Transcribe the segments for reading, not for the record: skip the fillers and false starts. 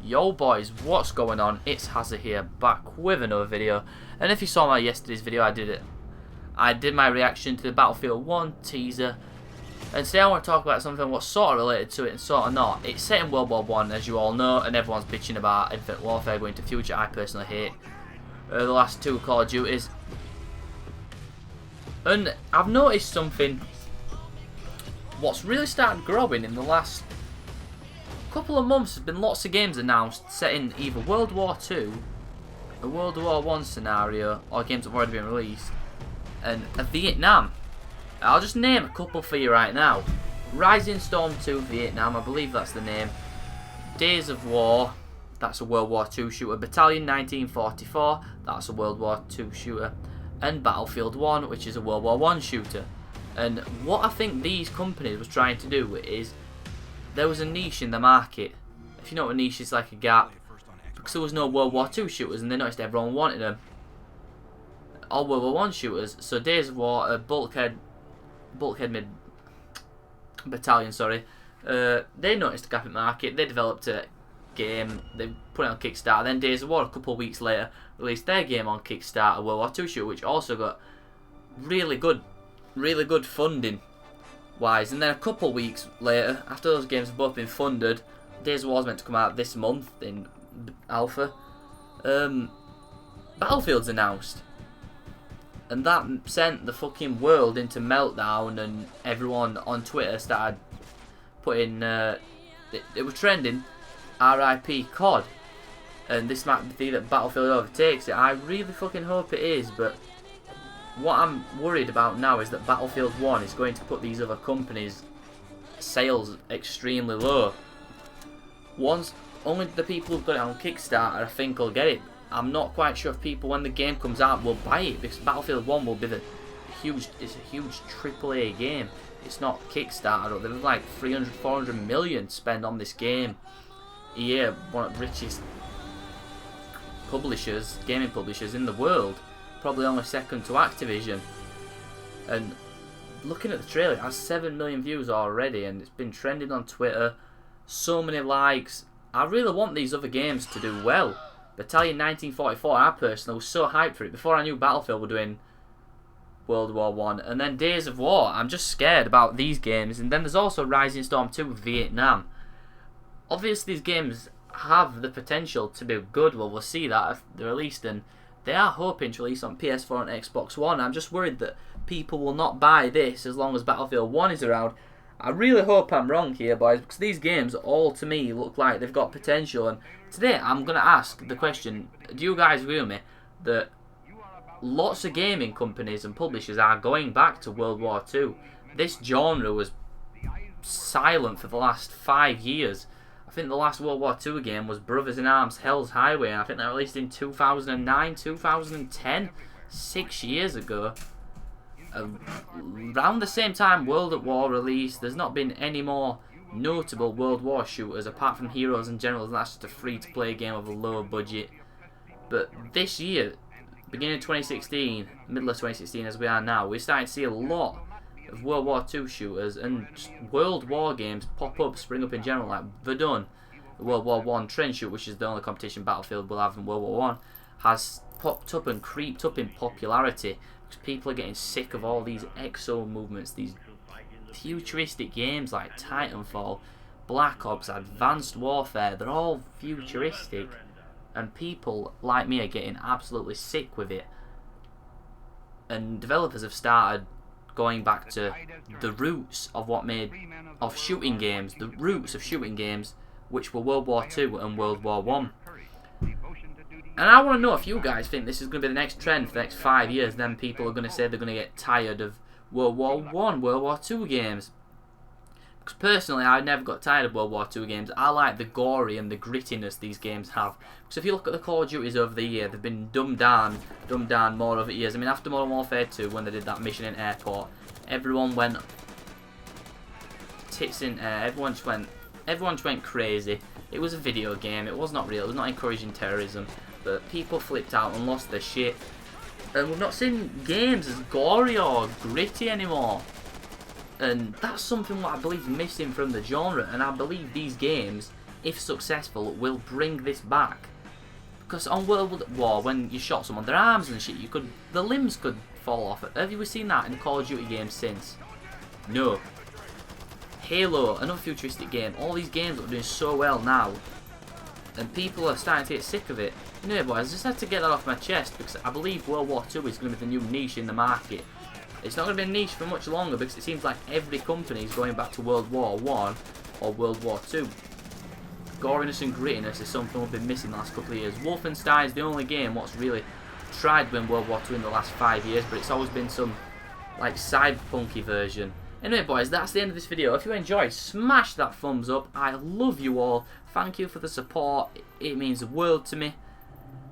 Yo boys, what's going on? It's Hazza here, back with another video. And if you saw my yesterday's video, I did my reaction to the Battlefield 1 teaser. And today I want to talk about something what's sort of related to it and sort of not. It's set in World War 1, as you all know, and everyone's bitching about Infinite Warfare going to future. I personally hate the last two Call of Duties. And I've noticed something what's really started growing in the last couple of months. There's been lots of games announced set in either World War 2, a World War 1 scenario, or games that have already been released, and a Vietnam. I'll just name a couple for you right now. Rising Storm 2 Vietnam, I believe that's the name. Days of War, that's a World War 2 shooter. Battalion 1944, that's a World War 2 shooter. And Battlefield 1, which is a World War 1 shooter. And what I think these companies was trying to do is, there was a niche in the market. If you know what a niche is, like a gap. Because there was no World War 2 shooters and they noticed everyone wanted them. All World War 1 shooters. So Days of War, Bulkhead Mid Battalion, sorry. They noticed a gap in the market. They developed a game. They put it on Kickstarter. Then Days of War, a couple of weeks later, released their game on Kickstarter, World War 2 shooter, which also got really good funding wise. And then a couple of weeks later, after those games have both been funded, Days of War is meant to come out this month in alpha. Battlefield's announced. And that sent the fucking world into meltdown, and everyone on Twitter started putting, it was trending, RIP COD. And this might be that Battlefield overtakes it. I really fucking hope it is, but what I'm worried about now is that Battlefield 1 is going to put these other companies' sales extremely low. Only the people who've got it on Kickstarter, I think, will get it. I'm not quite sure if people, when the game comes out, will buy it, because Battlefield 1 will be it's a huge AAA game. It's not Kickstarter. There's like 300, 400 million spent on this game a year. One of the richest publishers, gaming publishers in the world. Probably only second to Activision. And looking at the trailer, it has 7 million views already, and it's been trending on Twitter. So many likes. I really want these other games to do well. Battalion 1944, I personally was so hyped for it. Before I knew Battlefield were doing World War 1. And then Days of War, I'm just scared about these games. And then there's also Rising Storm 2 Vietnam. Obviously these games have the potential to be good. Well, we'll see that if they're released, and they are hoping to release on PS4 and Xbox One. I'm just worried that people will not buy this as long as Battlefield 1 is around. I really hope I'm wrong here, boys, because these games all, to me, look like they've got potential. And today I'm going to ask the question, do you guys agree with me that lots of gaming companies and publishers are going back to World War II? This genre was silent for the last 5 years. I think the last World War II game was Brothers in Arms Hell's Highway, and I think that released in 2009, 2010, 6 years ago. Around the same time World at War released, there's not been any more notable World War shooters apart from Heroes and Generals, and that's just a free-to-play game of a low budget. But this year, beginning of 2016, middle of 2016 as we are now, we're starting to see a lot of World War II shooters and just World War games pop up, spring up in general, like Verdun, the World War 1 trench shoot, which is the only competition Battlefield will have in World War 1, has popped up and creeped up in popularity. People are getting sick of all these exo movements, these futuristic games like Titanfall, Black Ops, Advanced Warfare. They're all futuristic, and people like me are getting absolutely sick with it. And developers have started going back to the roots of shooting games, the roots of shooting games, which were World War II and World War 1. And I want to know if you guys think this is going to be the next trend for the next 5 years. Then people are going to say they're going to get tired of World War 1, World War 2 games. Because personally, I never got tired of World War 2 games. I like the gory and the grittiness these games have. Because if you look at the Call of Duties over the year, they've been dumbed down more over the years. I mean, after Modern Warfare 2, when they did that mission in Airport, everyone went tits in air. Everyone just went crazy. It was a video game. It was not real. It was not encouraging terrorism. But people flipped out and lost their shit. And we've not seen games as gory or gritty anymore. And that's something what I believe is missing from the genre. And I believe these games if successful, will bring this back. Because on World War, when you shot someone, their arms and shit, the limbs could fall off. Have you seen that in the Call of Duty games since? No. Halo, another futuristic game. All these games are doing so well now, and people are starting to get sick of it. Anyway, boys, I just had to get that off my chest because I believe World War II is going to be the new niche in the market. It's not going to be a niche for much longer because it seems like every company is going back to World War I or World War II. Goriness and grittiness is something we've been missing the last couple of years. Wolfenstein is the only game what's really tried to win World War II in the last 5 years, but it's always been some like cyberpunky version. Anyway, boys, that's the end of this video. If you enjoyed, smash that thumbs up. I love you all. Thank you for the support. It means the world to me.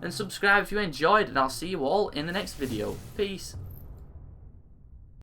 And subscribe if you enjoyed, and I'll see you all in the next video. Peace.